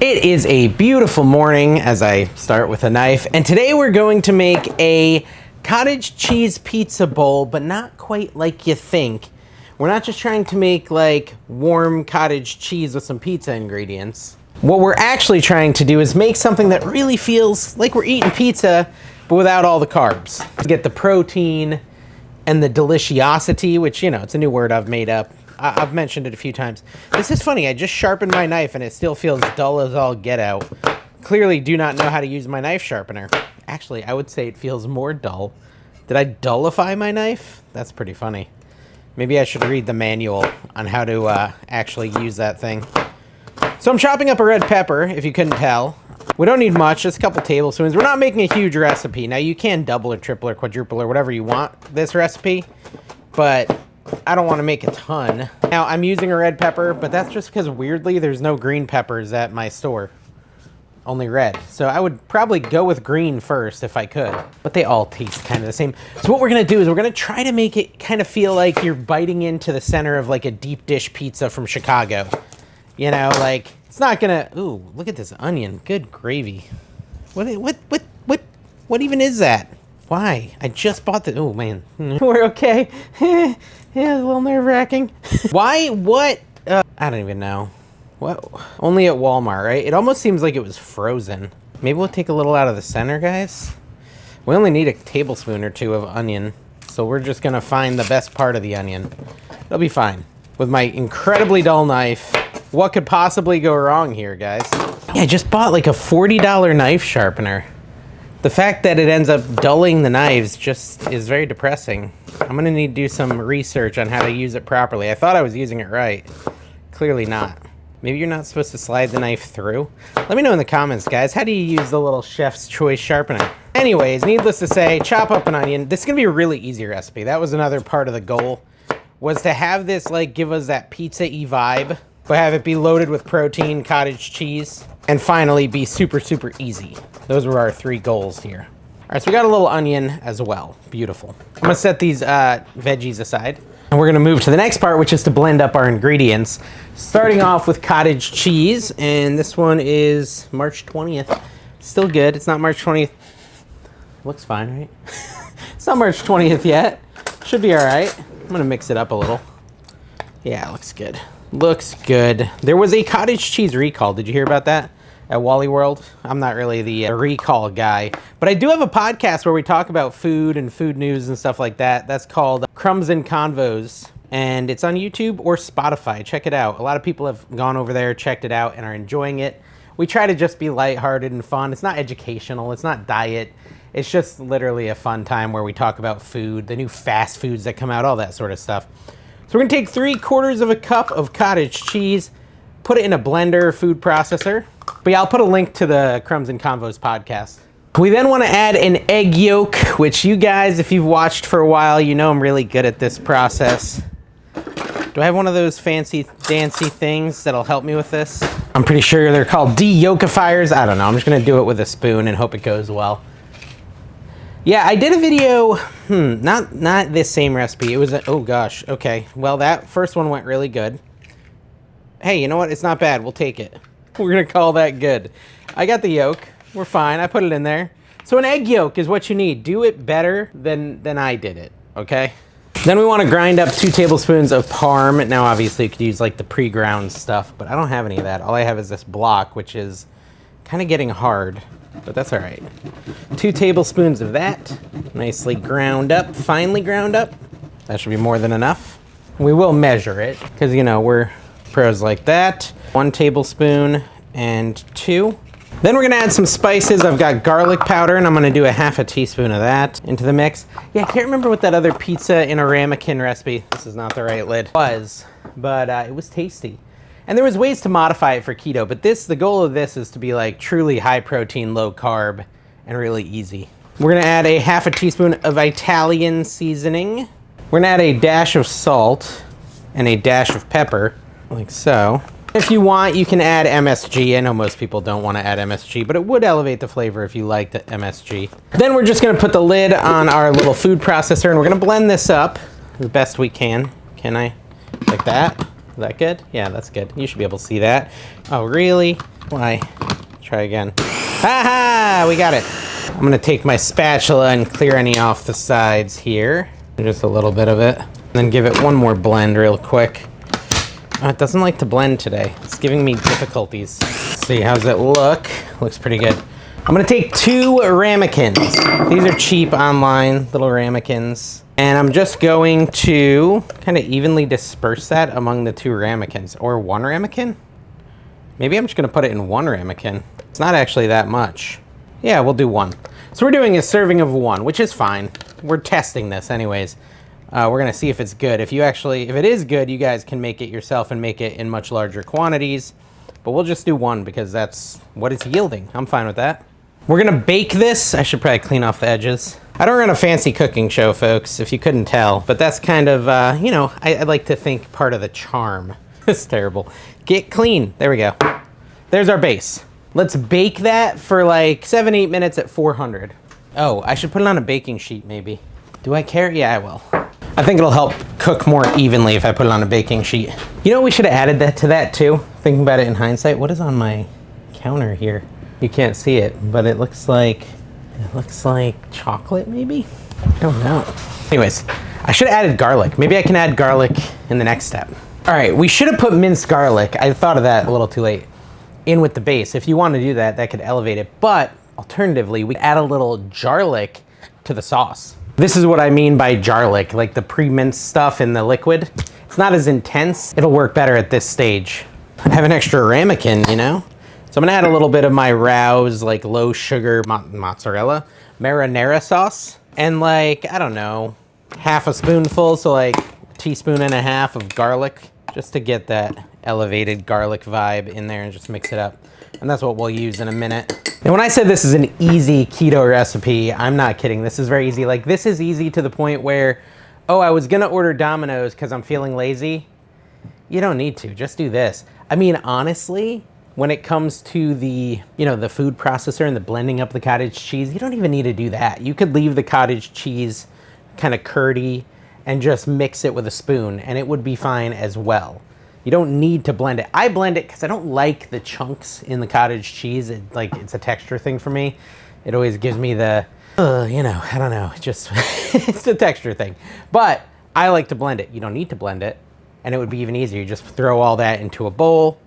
It is a beautiful morning as I start with a knife, and today we're going to make a cottage cheese pizza bowl, but not quite like you think. We're not just trying to make like warm cottage cheese with some pizza ingredients. What we're actually trying to do is make something that really feels like we're eating pizza, but without all the carbs. Get the protein and the deliciosity, which, you know, it's a new word I've made up. I've mentioned it a few times. This is funny, I just sharpened my knife and it still feels dull as all get out. Clearly do not know how to use my knife sharpener. Actually, I would say it feels more dull. Did I dullify my knife? That's pretty funny. Maybe I should read the manual on how to actually use that thing. So I'm chopping up a red pepper, if you couldn't tell. We don't need much, just a couple tablespoons. We're not making a huge recipe. Now you can double or triple or quadruple or whatever you want this recipe, but I don't want to make a ton. Now I'm using a red pepper, but that's just because weirdly there's no green peppers at my store. Only red. So I would probably go with green first if I could, but they all taste kind of the same. So what we're gonna do is we're gonna try to make it kind of feel like you're biting into the center of like a deep dish pizza from Chicago. You know, like it's not gonna, ooh, look at this onion, good gravy. What even is that? Why? I just bought the, oh man, we're okay. Yeah, a little nerve-wracking. Why, what? I don't even know. What? Only at Walmart, right? It almost seems like it was frozen. Maybe we'll take a little out of the center, guys. We only need a tablespoon or two of onion, so we're just gonna find the best part of the onion. It'll be fine. With my incredibly dull knife, what could possibly go wrong here, guys? Yeah, I just bought like a $40 knife sharpener. The fact that it ends up dulling the knives just is very depressing. I'm gonna need to do some research on how to use it properly. I thought I was using it right. Clearly not. Maybe you're not supposed to slide the knife through? Let me know in the comments, guys. How do you use the little chef's choice sharpener? Anyways, needless to say, chop up an onion. This is gonna be a really easy recipe. That was another part of the goal, was to have this like give us that pizza-y vibe, but have it be loaded with protein, cottage cheese, and finally be super, super easy. Those were our three goals here. All right, so we got a little onion as well. Beautiful. I'm gonna set these veggies aside, and we're gonna move to the next part, which is to blend up our ingredients. Starting off with cottage cheese, and this one is March 20th. Still good, it's not March 20th. Looks fine, right? It's not March 20th yet. Should be all right. I'm gonna mix it up a little. Yeah, it looks good. Looks good. There was a cottage cheese recall. Did you hear about that at Wally World? I'm not really the recall guy, but I do have a podcast where we talk about food and food news and stuff like that. That's called Crumbs and Convos, and it's on YouTube or Spotify. Check it out. A lot of people have gone over there, checked it out, and are enjoying it. We try to just be lighthearted and fun. It's not educational. It's not diet. It's just literally a fun time where we talk about food, the new fast foods that come out, all that sort of stuff. So we're gonna take 3/4 of a cup of cottage cheese, put it in a blender food processor. But yeah, I'll put a link to the Crumbs and Convos podcast. We then wanna add an egg yolk, which you guys, if you've watched for a while, you know I'm really good at this process. Do I have one of those fancy dancy things that'll help me with this? I'm pretty sure they're called de-yolkifiers. I don't know, I'm just gonna do it with a spoon and hope it goes well. Yeah, I did a video, not this same recipe. It was, oh gosh, okay. Well, that first one went really good. Hey, you know what? It's not bad. We'll take it. We're going to call that good. I got the yolk. We're fine. I put it in there. So an egg yolk is what you need. Do it better than I did it, okay? Then we want to grind up 2 tablespoons of parm. Now, obviously, you could use like the pre-ground stuff, but I don't have any of that. All I have is this block, which is kind of getting hard, but that's all right. 2 tablespoons of that, nicely ground up, finely ground up. That should be more than enough. We will measure it, because you know, we're pros like that. 1 tablespoon and 2. Then we're gonna add some spices. I've got garlic powder, and I'm gonna do a 1/2 teaspoon of that into the mix. Yeah, I can't remember what that other pizza in a ramekin recipe, this is not the right lid, was, but it was tasty. And there was ways to modify it for keto, but the goal of this is to be like truly high protein, low carb, and really easy. We're gonna add a 1/2 teaspoon of Italian seasoning. We're gonna add a dash of salt and a dash of pepper, like so. If you want, you can add MSG. I know most people don't want to add MSG, but it would elevate the flavor if you liked the MSG. Then we're just gonna put the lid on our little food processor, and we're gonna blend this up the best we can. Can I? Like that. that good? Yeah, that's good. You should be able to see that. Oh, really? Why? Try again. Ha-ha! We got it. I'm gonna take my spatula and clear any off the sides here. Just a little bit of it. And then give it one more blend real quick. Oh, it doesn't like to blend today. It's giving me difficulties. Let's see, how's it look? Looks pretty good. I'm gonna take 2 ramekins. These are cheap online, little ramekins. And I'm just going to kind of evenly disperse that among the 2 ramekins. Or 1 ramekin? Maybe I'm just gonna put it in 1 ramekin. It's not actually that much. Yeah, we'll do 1. So we're doing a serving of 1, which is fine. We're testing this anyways. We're gonna see if it's good. If it is good, you guys can make it yourself and make it in much larger quantities. But we'll just do 1 because that's what it's yielding. I'm fine with that. We're gonna bake this. I should probably clean off the edges. I don't run a fancy cooking show, folks, if you couldn't tell. But that's kind of, you know, I like to think part of the charm. It's terrible. Get clean. There we go. There's our base. Let's bake that for like 7-8 minutes at 400. Oh, I should put it on a baking sheet maybe. Do I care? Yeah, I will. I think it'll help cook more evenly if I put it on a baking sheet. You know, we should have added that to that too. Thinking about it in hindsight, what is on my counter here? You can't see it, but it looks like chocolate maybe? I don't know. Anyways, I should have added garlic. Maybe I can add garlic in the next step. All right, we should have put minced garlic. I thought of that a little too late. In with the base. If you want to do that, that could elevate it. But alternatively, we add a little garlic to the sauce. This is what I mean by garlic, like the pre-minced stuff in the liquid. It's not as intense. It'll work better at this stage. I have an extra ramekin, you know? So I'm gonna add a little bit of my Rouse, like low sugar mozzarella, marinara sauce, and like, I don't know, half a spoonful, so like a teaspoon and a half of garlic, just to get that elevated garlic vibe in there and just mix it up. And that's what we'll use in a minute. And when I said this is an easy keto recipe, I'm not kidding. This is very easy. Like, this is easy to the point where, oh, I was gonna order Domino's because I'm feeling lazy. You don't need to, just do this. I mean, honestly, when it comes to the, you know, the food processor and the blending up the cottage cheese, you don't even need to do that. You could leave the cottage cheese kind of curdy and just mix it with a spoon and it would be fine as well. You don't need to blend it. I blend it because I don't like the chunks in the cottage cheese. It's a texture thing for me. It always gives me the, you know, I don't know, just, it's a texture thing. But I like to blend it. You don't need to blend it. And it would be even easier. You just throw all that into a bowl.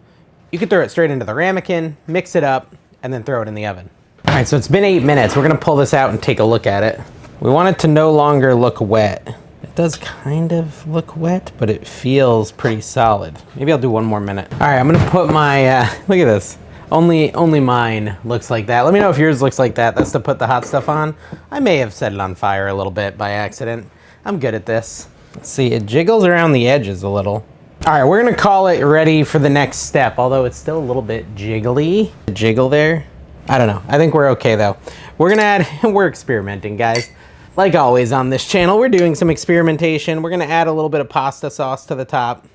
You could throw it straight into the ramekin, mix it up, and then throw it in the oven. All right, so it's been 8 minutes. We're gonna pull this out and take a look at it. We want it to no longer look wet. It does kind of look wet, but it feels pretty solid. Maybe I'll do 1 more minute. All right, I'm gonna put my, look at this. Only mine looks like that. Let me know if yours looks like that. That's to put the hot stuff on. I may have set it on fire a little bit by accident. I'm good at this. Let's see, it jiggles around the edges a little. All right, we're gonna call it ready for the next step, although it's still a little bit jiggly. The jiggle there. I don't know, I think we're okay though. We're gonna add, we're experimenting, guys. Like always on this channel, we're doing some experimentation. We're gonna add a little bit of pasta sauce to the top.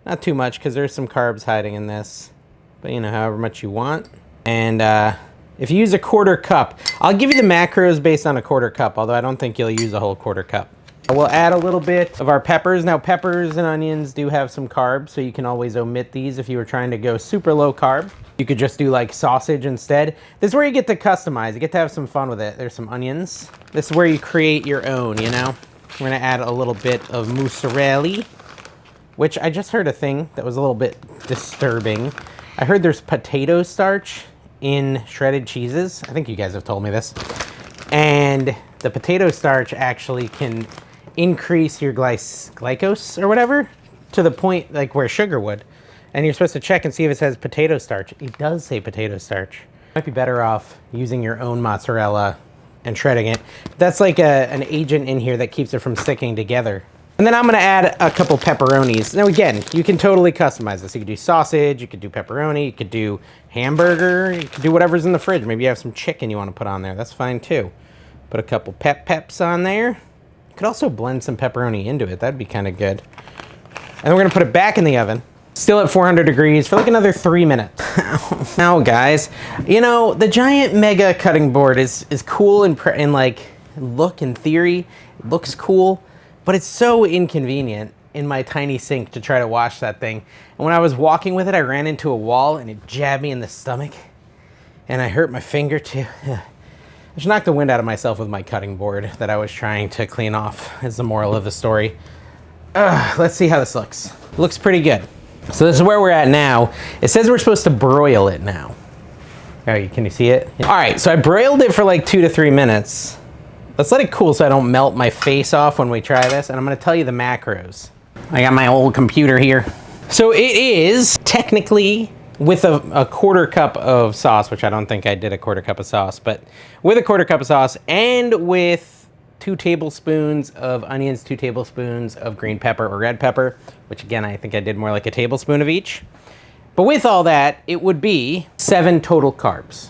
Not too much, because there's some carbs hiding in this. But you know, however much you want. And if you use a 1/4 cup, I'll give you the macros based on a 1/4 cup, although I don't think you'll use a whole 1/4 cup. We'll add a little bit of our peppers. Now, peppers and onions do have some carbs, so you can always omit these if you were trying to go super low carb. You could just do like sausage instead. This is where you get to customize. You get to have some fun with it. There's some onions. This is where you create your own, you know? We're gonna add a little bit of mozzarella, which I just heard a thing that was a little bit disturbing. I heard there's potato starch in shredded cheeses. I think you guys have told me this. And the potato starch actually can increase your glycose or whatever to the point like where sugar would. And you're supposed to check and see if it says potato starch. It does say potato starch. Might be better off using your own mozzarella and shredding it. That's like an agent in here that keeps it from sticking together. And then I'm gonna add a couple pepperonis. Now again, you can totally customize this. You could do sausage, you could do pepperoni, you could do hamburger, you could do whatever's in the fridge. Maybe you have some chicken you wanna put on there. That's fine too. Put a couple peps on there. You could also blend some pepperoni into it. That'd be kind of good. And we're gonna put it back in the oven, still at 400 degrees for like another 3 minutes. Now guys, you know, the giant mega cutting board is cool in like look, in theory, it looks cool, but it's so inconvenient. in my tiny sink to try to wash that thing. And when I was walking with it, I ran into a wall and it jabbed me in the stomach. And I hurt my finger too. I just knocked the wind out of myself with my cutting board that I was trying to clean off, is the moral of the story. Let's see how this looks. Looks pretty good. So this is where we're at now. It says we're supposed to broil it now. Can you see it? All right, so I broiled it for like 2 to 3 minutes. Let's let it cool so I don't melt my face off when we try this. And I'm gonna tell you the macros. I got my old computer here. So it is technically with a 1/4 cup of sauce, which I don't think I did a 1/4 cup of sauce, but with a 1/4 cup of sauce and with 2 tablespoons of onions, 2 tablespoons of green pepper or red pepper, which again, I think I did more like a tablespoon of each. But with all that, it would be 7 total carbs.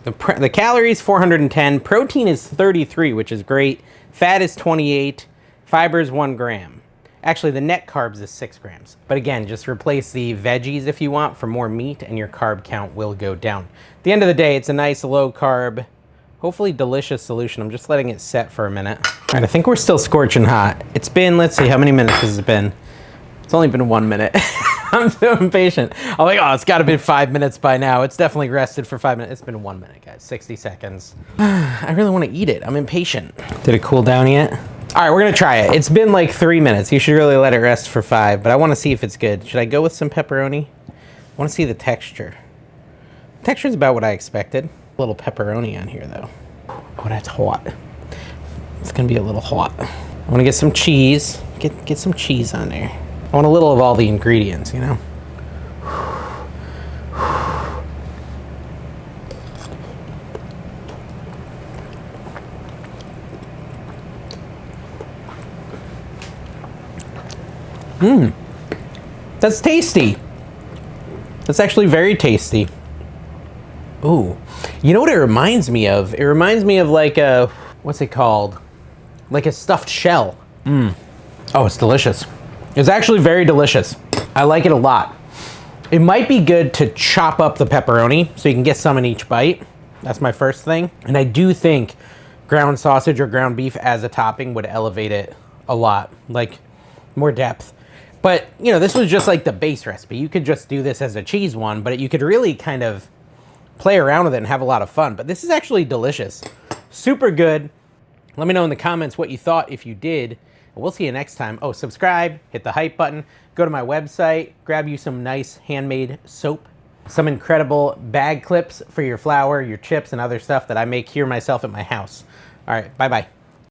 The calories, 410. Protein is 33, which is great. Fat is 28. Fiber is 1 gram. Actually, the net carbs is 6 grams. But again, just replace the veggies if you want for more meat and your carb count will go down. At the end of the day, it's a nice low carb, hopefully delicious solution. I'm just letting it set for a minute. All right, I think we're still scorching hot. It's been, let's see, how many minutes has it been? It's only been 1 minute. I'm so impatient. I'm like, oh, it's gotta be 5 minutes by now. It's definitely rested for 5 minutes. It's been 1 minute, guys, 60 seconds. I really wanna eat it, I'm impatient. Did it cool down yet? All right, we're gonna try it. It's been like 3 minutes. You should really let it rest for 5, but I wanna see if it's good. Should I go with some pepperoni? I wanna see the texture. The texture's about what I expected. A little pepperoni on here though. Oh, that's hot. It's gonna be a little hot. I wanna get some cheese. Get some cheese on there. I want a little of all the ingredients, you know? That's tasty. That's actually very tasty. Ooh, you know what it reminds me of? It reminds me of like a, what's it called? Like a stuffed shell. Oh, it's delicious. It's actually very delicious. I like it a lot. It might be good to chop up the pepperoni so you can get some in each bite. That's my first thing. And I do think ground sausage or ground beef as a topping would elevate it a lot, like more depth. But you know, this was just like the base recipe. You could just do this as a cheese one, but you could really kind of play around with it and have a lot of fun. But this is actually delicious. Super good. Let me know in the comments what you thought if you did. And we'll see you next time. Oh, subscribe, hit the hype button, go to my website, grab you some nice handmade soap, some incredible bag clips for your flour, your chips, and other stuff that I make here myself at my house. All right, bye-bye.